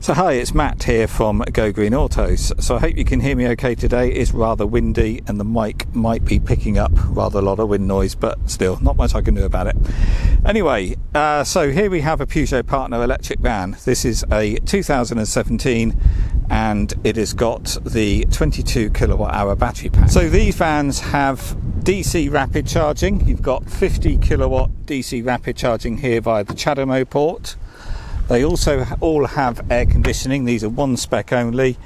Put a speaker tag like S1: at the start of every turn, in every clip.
S1: So hi, it's Matt here from Go Green Autos. So I hope you can hear me okay today. It's rather windy and the mic might be picking up rather a lot of wind noise, but still not much I can do about it. Anyway, so here we have a Peugeot Partner electric van. This is a 2017 and it has got the 22 kilowatt hour battery pack. So these vans have DC rapid charging. You've got 50 kilowatt DC rapid charging here via the CHAdeMO port. They also all have air conditioning. These are one spec only,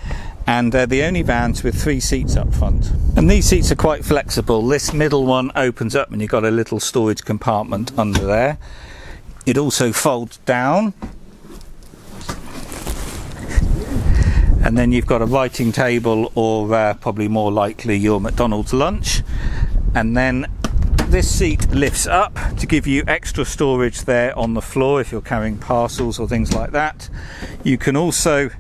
S1: and they're the only vans with 3 seats up front. And these seats are quite flexible. This middle one opens up and you've got a little storage compartment under there. It also folds down. And then you've got a writing table, or probably more likely your McDonald's lunch. And then this seat lifts up to give you extra storage there on the floor if you're carrying parcels or things like that. You can also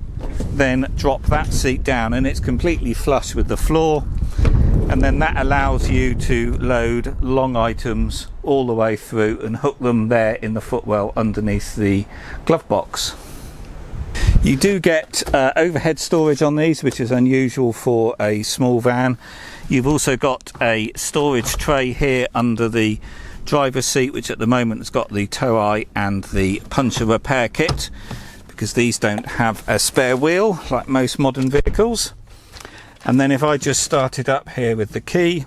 S1: then drop that seat down and it's completely flush with the floor, and then that allows you to load long items all the way through and hook them there in the footwell underneath the glove box. You do get overhead storage on these, which is unusual for a small van. You've also got a storage tray here under the driver's seat, which at the moment has got the tow eye and the puncture repair kit, because these don't have a spare wheel like most modern vehicles. And then if I just start it up here with the key,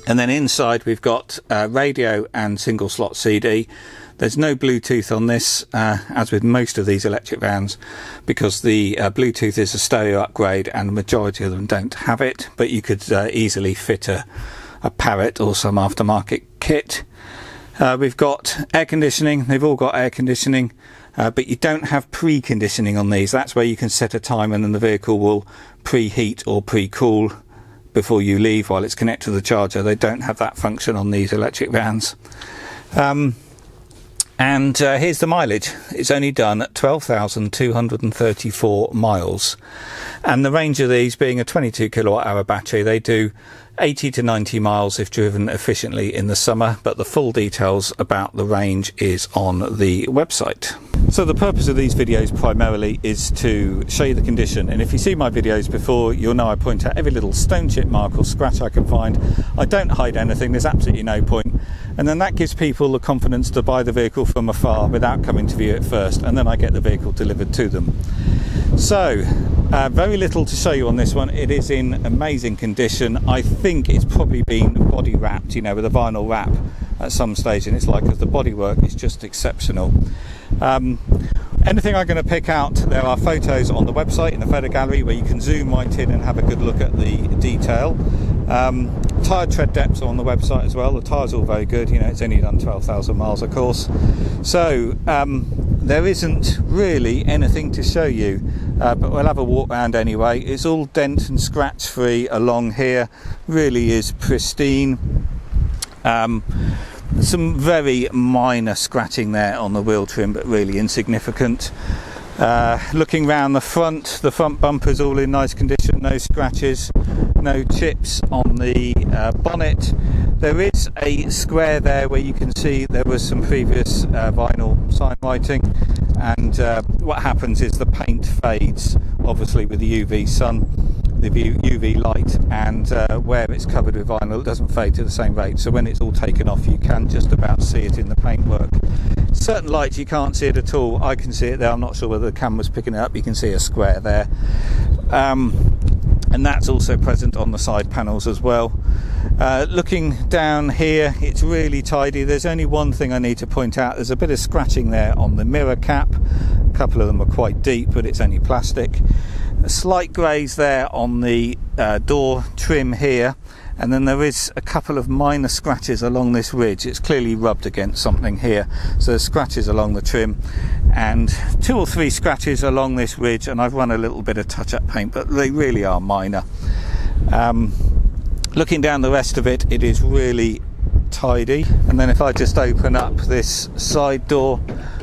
S1: and then inside we've got radio and single slot CD. There's no Bluetooth on this, as with most of these electric vans, because the Bluetooth is a stereo upgrade and the majority of them don't have it, but you could easily fit a Parrot or some aftermarket kit. We've got air conditioning. They've all got air conditioning, but you don't have preconditioning on these. That's where you can set a time and then the vehicle will preheat or pre-cool before you leave while it's connected to the charger. They don't have that function on these electric vans. And here's the mileage. It's only done 12,234 miles. And the range of these, being a 22 kilowatt hour battery, they do 80 to 90 miles if driven efficiently in the summer, but the full details about the range is on the website. So the purpose of these videos primarily is to show you the condition, and if you see my videos before, you'll know I point out every little stone chip mark or scratch I can find. I don't hide anything, there's absolutely no point, and then that gives people the confidence to buy the vehicle from afar without coming to view it first, and then I get the vehicle delivered to them. So very little to show you on this one. It is in amazing condition. I think it's probably been body wrapped, you know, with a vinyl wrap at some stage, and it's like the bodywork is just exceptional. Anything I'm going to pick out, there are photos on the website in the photo gallery where you can zoom right in and have a good look at the detail. Tyre tread depths are on the website as well. The tyres are all very good, you know, it's only done 12,000 miles of course. So there isn't really anything to show you, but we'll have a walk around anyway. It's all dent and scratch free along here, really is pristine. Some very minor scratching there on the wheel trim, but really insignificant. Looking round the front bumper's all in nice condition, no scratches, no chips on the bonnet. There is a square there where you can see there was some previous vinyl sign writing, and what happens is the paint fades obviously with the UV sun, the UV light, and where it's covered with vinyl it doesn't fade to the same rate, so when it's all taken off you can just about see it in the paintwork. Certain lights you can't see it at all. I can see it there. I'm not sure whether the camera's picking it up. You can see a square there, and that's also present on the side panels as well. Looking down here, it's really tidy. There's only one thing I need to point out. There's a bit of scratching there on the mirror cap. A couple of them are quite deep, but it's only plastic. A slight graze there on the door trim here, and then there is a couple of minor scratches along this ridge. It's clearly rubbed against something here, so there's scratches along the trim and 2 or 3 scratches along this ridge, and I've run a little bit of touch-up paint, but they really are minor. Looking down the rest of it, it is really tidy. And then if I just open up this side door,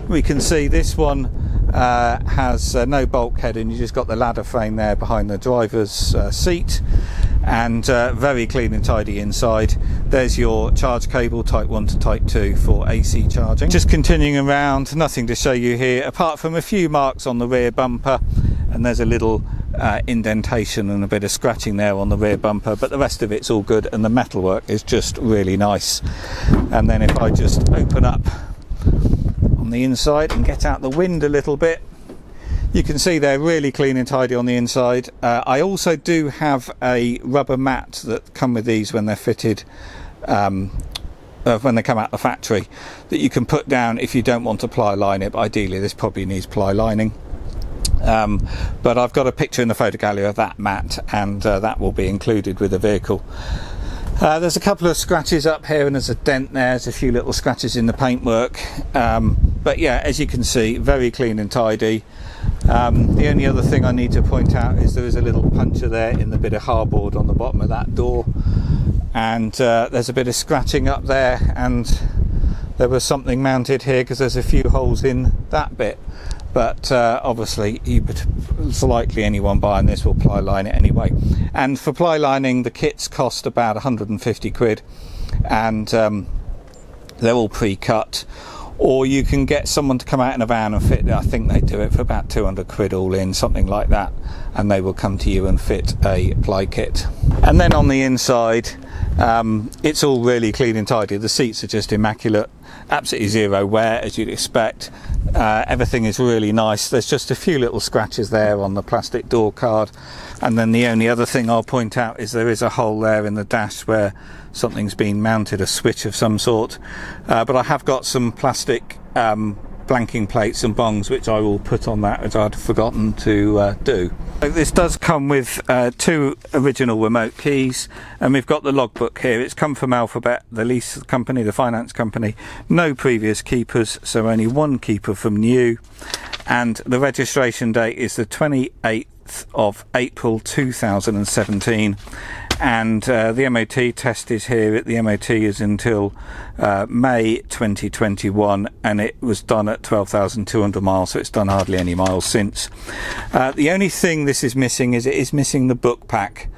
S1: we can see this one has no bulkhead, and you just got the ladder frame there behind the driver's seat. and very clean and tidy inside. There's your charge cable, type 1 to type 2 for AC charging. Just continuing around, nothing to show you here apart from a few marks on the rear bumper, and there's a little indentation and a bit of scratching there on the rear bumper, but the rest of it's all good, and the metalwork is just really nice. And then if I just open up on the inside and get out the wind a little bit, you can see they're really clean and tidy on the inside. I also do have a rubber mat that come with these when they're fitted, when they come out the factory, that you can put down if you don't want to ply line it, but ideally this probably needs ply lining. But I've got a picture in the photo gallery of that mat, and that will be included with the vehicle. There's a couple of scratches up here, and there's a dent there. There's a few little scratches in the paintwork, but yeah, as you can see, very clean and tidy. The only other thing I need to point out is there is a little puncture there in the bit of hardboard on the bottom of that door, and there's a bit of scratching up there, and there was something mounted here because there's a few holes in that bit. But obviously it's likely anyone buying this will ply line it anyway. And for ply lining, the kits cost about 150 quid, and they're all pre-cut, or you can get someone to come out in a van and fit it. I think they do it for about 200 quid all in, something like that, and they will come to you and fit a ply kit. And then on the inside, it's all really clean and tidy. The seats are just immaculate, absolutely zero wear as you'd expect. Everything is really nice. There's just a few little scratches there on the plastic door card, and then the only other thing I'll point out is there is a hole there in the dash where something's been mounted, a switch of some sort, but I have got some plastic blanking plates and bongs which I will put on that, as I'd forgotten to do. So this does come with 2 original remote keys, and we've got the logbook here. It's come from Alphabet, the lease company, the finance company. No previous keepers, so only 1 keeper from new, and the registration date is the 28th of April 2017, and the MOT test is here. The MOT is until May 2021, and it was done at 12,200 miles, so it's done hardly any miles since. The only thing this is missing is it is missing the book pack,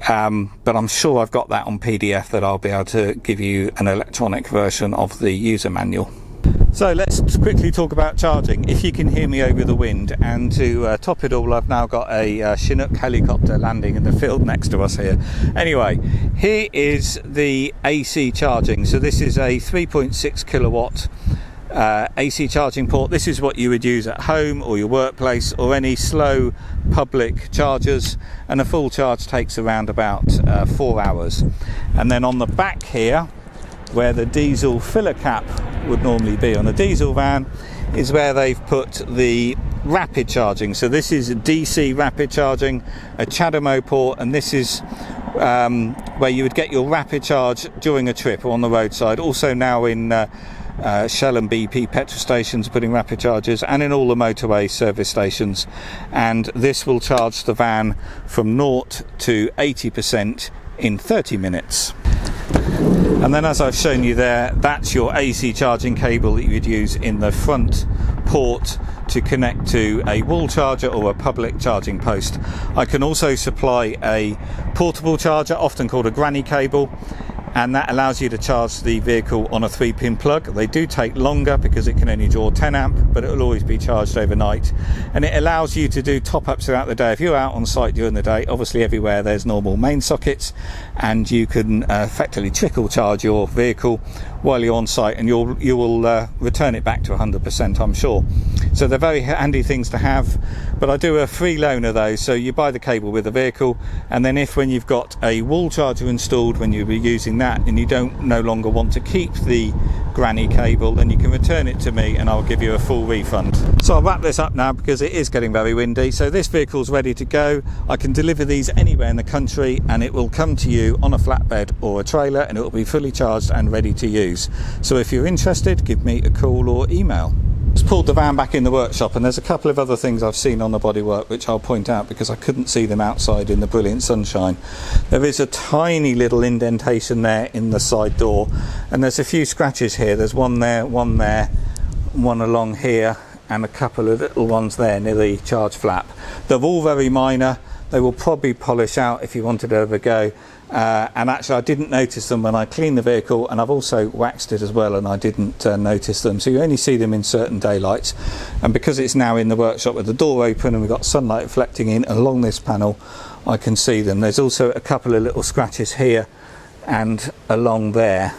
S1: but I'm sure I've got that on PDF, that I'll be able to give you an electronic version of the user manual. So let's quickly talk about charging, if you can hear me over the wind. And to top it all, I've now got a Chinook helicopter landing in the field next to us here. Anyway, here is the AC charging. So this is a 3.6 kilowatt AC charging port. This is what you would use at home or your workplace or any slow public chargers, and a full charge takes around about 4 hours. And then on the back here, where the diesel filler cap would normally be on a diesel van, is where they've put the rapid charging. So this is DC rapid charging, a CHAdeMO port, and this is where you would get your rapid charge during a trip or on the roadside. Also now in Shell and BP petrol stations putting rapid chargers, and in all the motorway service stations. And this will charge the van from 0 to 80% in 30 minutes. And then, as I've shown you there, that's your AC charging cable that you would use in the front port to connect to a wall charger or a public charging post. I can also supply a portable charger, often called a granny cable, and that allows you to charge the vehicle on a 3-pin plug. They do take longer because it can only draw 10 amp, but it will always be charged overnight, and it allows you to do top-ups throughout the day. If you're out on site during the day, obviously everywhere there's normal main sockets, and you can effectively trickle charge your vehicle while you're on site, and you will return it back to 100%, I'm sure. So they're very handy things to have. But I do a free loan of those, so you buy the cable with the vehicle, and then when you've got a wall charger installed, when you'll be using that and you don't no longer want to keep the granny cable, then you can return it to me and I'll give you a full refund. So I'll wrap this up now because it is getting very windy. So this vehicle's ready to go. I can deliver these anywhere in the country, and it will come to you on a flatbed or a trailer, and it will be fully charged and ready to use. So if you're interested, give me a call or email. Just pulled the van back in the workshop, and there's a couple of other things I've seen on the bodywork which I'll point out because I couldn't see them outside in the brilliant sunshine. There is a tiny little indentation there in the side door, and there's a few scratches here. There's one there, one along here, and a couple of little ones there near the charge flap. They're all very minor. They will probably polish out if you wanted to have a go. And actually I didn't notice them when I cleaned the vehicle, and I've also waxed it as well, and I didn't notice them. So you only see them in certain daylights, and because it's now in the workshop with the door open and we've got sunlight reflecting in along this panel, I can see them. There's also a couple of little scratches here and along there,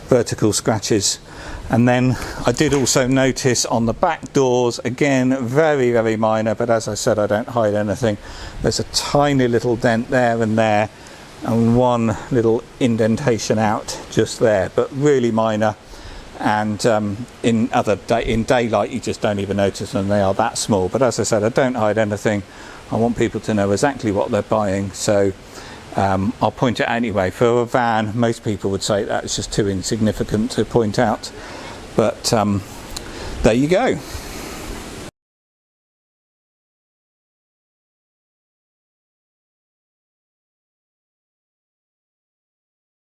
S1: vertical scratches. And then I did also notice on the back doors, again very, very minor, but as I said, I don't hide anything. There's a tiny little dent there and one little indentation out just there, but really minor. And in daylight you just don't even notice them, they are that small. But as I said, I don't hide anything. I want people to know exactly what they're buying, so I'll point it out anyway. For a van, most people would say that it's just too insignificant to point out, but there you go.